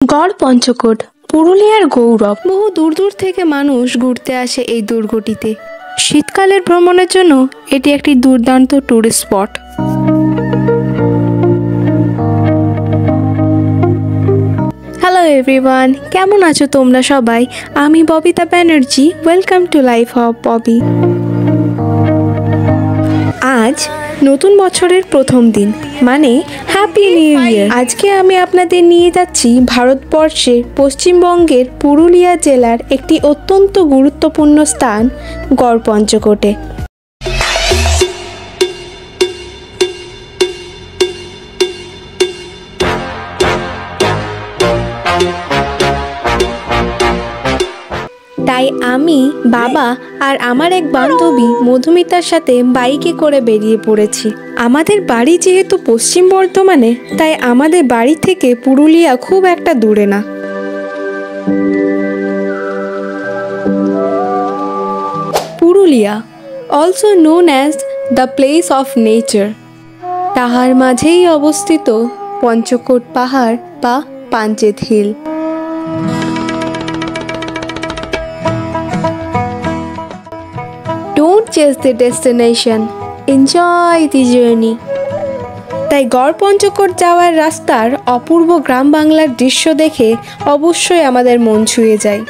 গড় পঞ্চকোট পুরুলিয়ার গৌরব। বহু দূর দূর থেকে মানুষ ঘুরতে আসে এই দুর্গটিতে। শীতকালের ভ্রমণের জন্য এটি একটি দুর্দান্ত টুরিস্ট স্পট। হ্যালো এভরিওয়ান, কেমন আছো তোমরা সবাই? আমি Babita Banerjee. Welcome to life of Bobby. আজ নতুন বছরের প্রথম দিন, মানে হ্যাপি নিউ ইয়ার। আজকে আমি আপনাদের নিয়ে যাচ্ছি ভারতবর্ষের পশ্চিমবঙ্গের পুরুলিয়া জেলার একটি অত্যন্ত গুরুত্বপূর্ণ স্থান গড় পঞ্চকোটে। তাই আমি, বাবা আর আমার এক বান্ধবী মধুমিতার সাথে বাইকে করে বেরিয়ে পড়েছি। আমাদের বাড়ি যেহেতু পশ্চিম বর্ধমানে, তাই আমাদের বাড়ি থেকে পুরুলিয়া খুব একটা দূরে না। Purulia, also known as the place of nature, তাহার মাঝেই অবস্থিত পঞ্চকোট পাহাড় বা Panchet hill. Don't chase the destination, enjoy the journey. তাই গড় পঞ্চকোট যাওয়ার রাস্তার অপূর্ব গ্রাম বাংলার দৃশ্য দেখে অবশ্যই আমাদের মন ছুঁয়ে যায়।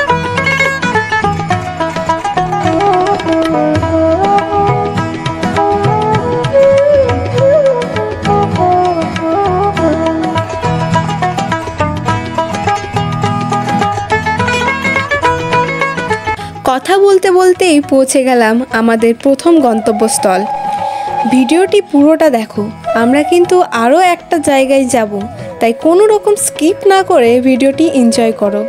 কথা বলতে বলতেই পৌঁছে গেলাম আমাদের প্রথম গন্তব্যস্থল। ভিডিওটি পুরোটা দেখো, আমরা কিন্তু আরও একটা জায়গায় যাব, তাই কোনো রকম স্কিপ না করে ভিডিওটি এনজয় করো।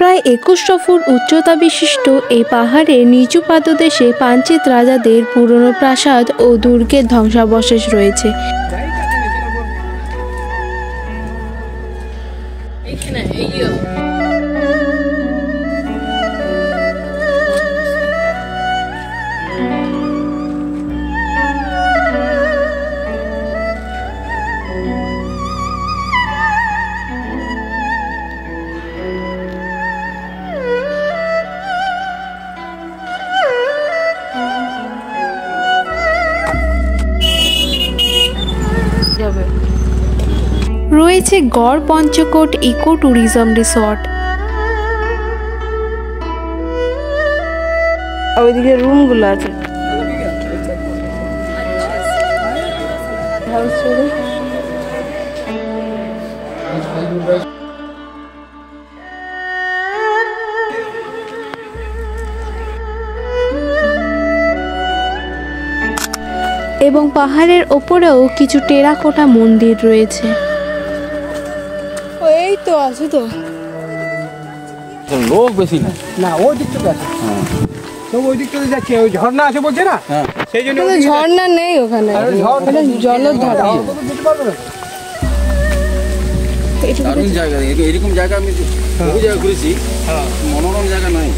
প্রায় 2100 ফুট উচ্চতা বিশিষ্ট এই পাহাড়ের নিচু পাদদেশে পাঞ্চেত রাজাদের পুরনো প্রাসাদ ও দুর্গের ধ্বংসাবশেষ রয়েছে। রয়েছে গড় পঞ্চকোট ইকো ট্যুরিজম রিসর্ট। ওইদিকে রুমগুলো আছে। এবং পাহাড়ের ওপরেও কিছু টেরাকোটা মন্দির রয়েছে। এই তো আছে তো, লোক বেশি না, ওই দিকটা আছে। তো ওই দিকটা যাচ্ছে, ওই ঝর্ণা আছে বলছে না, সেই জন্য ঝর্ণা নেই ওখানে, জলধারা। দারুণ জায়গা, এরকম জায়গা আমি বহু জায়গায় ঘুরেছি, মনোরম জায়গা নয়।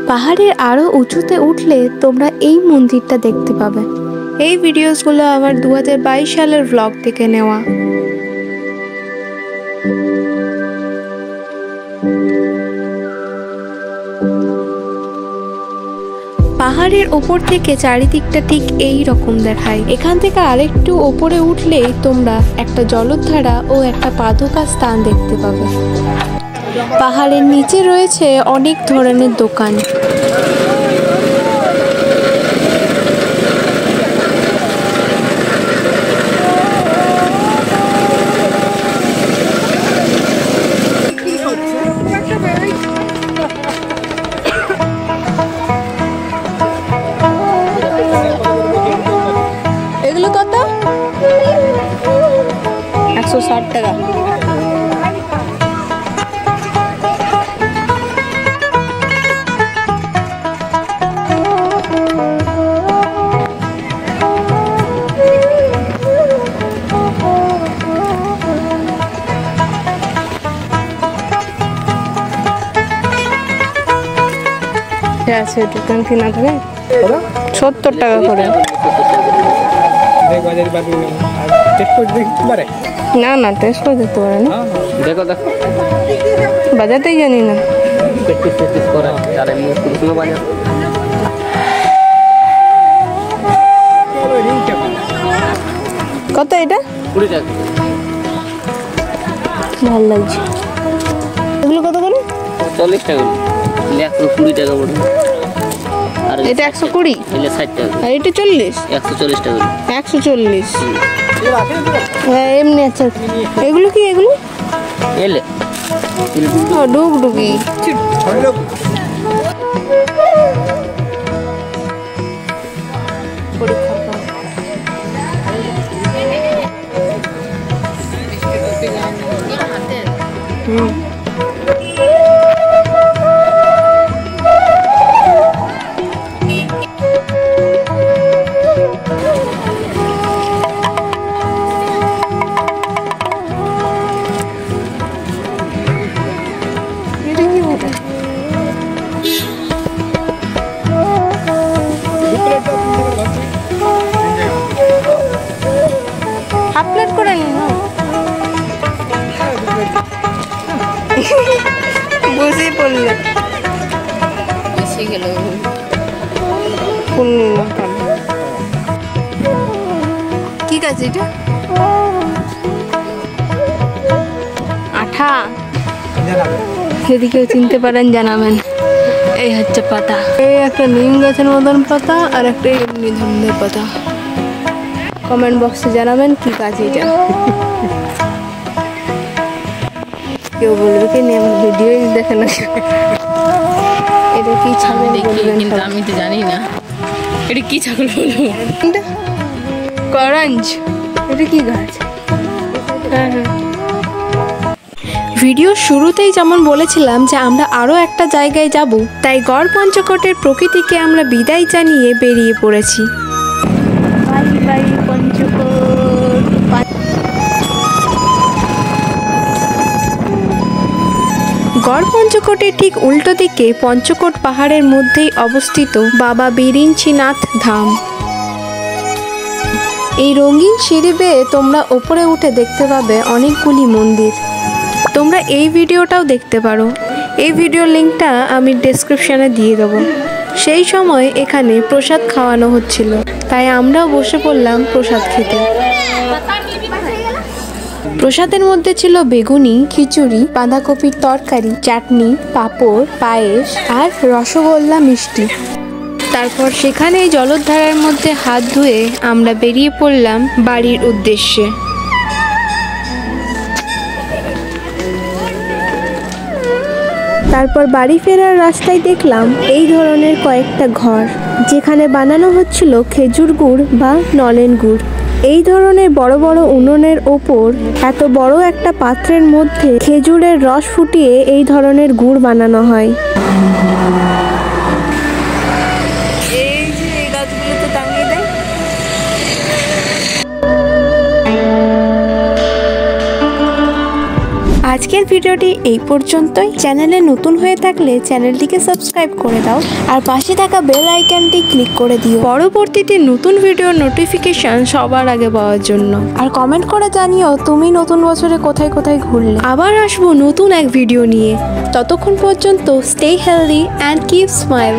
পাহাড়ের আরো উঁচুতে উঠলে তোমরা এই মন্দিরটা দেখতে পাবে। এই ভিডিওসগুলো আমার 2022 সালের ব্লগ থেকে নেওয়া। পাহাড়ের ওপর থেকে চারিদিকটা ঠিক এই রকম দেখায়। এখান থেকে আরেকটু ওপরে উঠলেই তোমরা একটা জলধারা ও একটা পাদুকা স্থান দেখতে পাবে। পাহাড়ের নিচে রয়েছে অনেক ধরনের দোকান। এগুলো কত? 160 টাকা। আছে দোকান কিনা থাকে 70 টাকা করে। না না টেস্ট করে দেখতে পারে না। দেখো দেখো, বাজাতেই জানি না। কত এটা? 20 টাকা। ভালো লাগছে। এগুলো কত করে? 40 টাকা। 120 টাকা পড়বে। আর এটা 120, এটা 60 টাকা। আর এটা 40, 140 টাকা। 140। হ্যাঁ এমনি। আচ্ছা এগুলো কি? এগুলো এলে ও ডুগডুগি। হাফ প্লেট করে নিন। বুঝেই পড়লে বেশি গেল। কি কাজ এটা? আঠা। যদি কেউ চিনতে পারেন জানাবেন। এই হচ্ছে পাতা। এই একটা নিম গাছের মতন পাতা আর একটা এমনি ধরনের পাতা। কমেন্ট বক্সে জানাবেন কি কাজ এটা। কেউ বলবে কি আমার ভিডিও দেখে না। এটা কি ছাগল বলবেন? কিন্তু আমি তো জানি না এটা কি ছাগল বলবো। করঞ্জ। এটা কি গাছ? হ্যাঁ হ্যাঁ। ভিডিওর শুরুতেই যেমন বলেছিলাম যে আমরা আরও একটা জায়গায় যাব, তাই গড় পঞ্চকোটের প্রকৃতিকে আমরা বিদায় জানিয়ে বেরিয়ে পড়েছি। Bye bye Panchkot. গড় পঞ্চকোটের ঠিক উল্টো দিকে পঞ্চকোট পাহাড়ের মধ্যেই অবস্থিত বাবা বিরিঞ্চিনাথ ধাম। এই রঙিন সিঁড়ি বেয়ে তোমরা ওপরে উঠে দেখতে পাবে অনেকগুলি মন্দির। তোমরা এই ভিডিওটাও দেখতে পারো, এই ভিডিওর লিঙ্কটা আমি ডেসক্রিপশানে দিয়ে দেবো। সেই সময় এখানে প্রসাদ খাওয়ানো হচ্ছিল, তাই আমরাও বসে পড়লাম প্রসাদ খেতে। প্রসাদের মধ্যে ছিল বেগুনি, খিচুড়ি, বাঁধাকপির তরকারি, চাটনি, পাঁপড়, পায়েস আর রসগোল্লা মিষ্টি। তারপর সেখানে জলধারার মধ্যে হাত ধুয়ে আমরা বেরিয়ে পড়লাম বাড়ির উদ্দেশ্যে। তারপর বাড়ি ফেরার রাস্তায় দেখলাম এই ধরনের কয়েকটা ঘর, যেখানে বানানো হচ্ছিল খেজুর গুড় বা নলেন গুড়। এই ধরনের বড় বড় উনুনের ওপর এত বড় একটা পাত্রের মধ্যে খেজুরের রস ফুটিয়ে এই ধরনের গুড় বানানো হয়। এই যে এই গাছগুলোতে টাঙিয়ে দেয়। আজকের ভিডিওটি এই পর্যন্তই। চ্যানেলে নতুন হয়ে থাকলে চ্যানেলটিকে সাবস্ক্রাইব করে দাও আর পাশে থাকা বেল আইকনটি ক্লিক করে দিও পরবর্তীতে নতুন ভিডিওর নোটিফিকেশন সবার আগে পাওয়ার জন্য। আর কমেন্ট করে জানিও তুমি নতুন বছরে কোথায় কোথায় ঘুরলে। আবার আসবো নতুন এক ভিডিও নিয়ে। ততক্ষণ পর্যন্ত stay healthy and keep smile.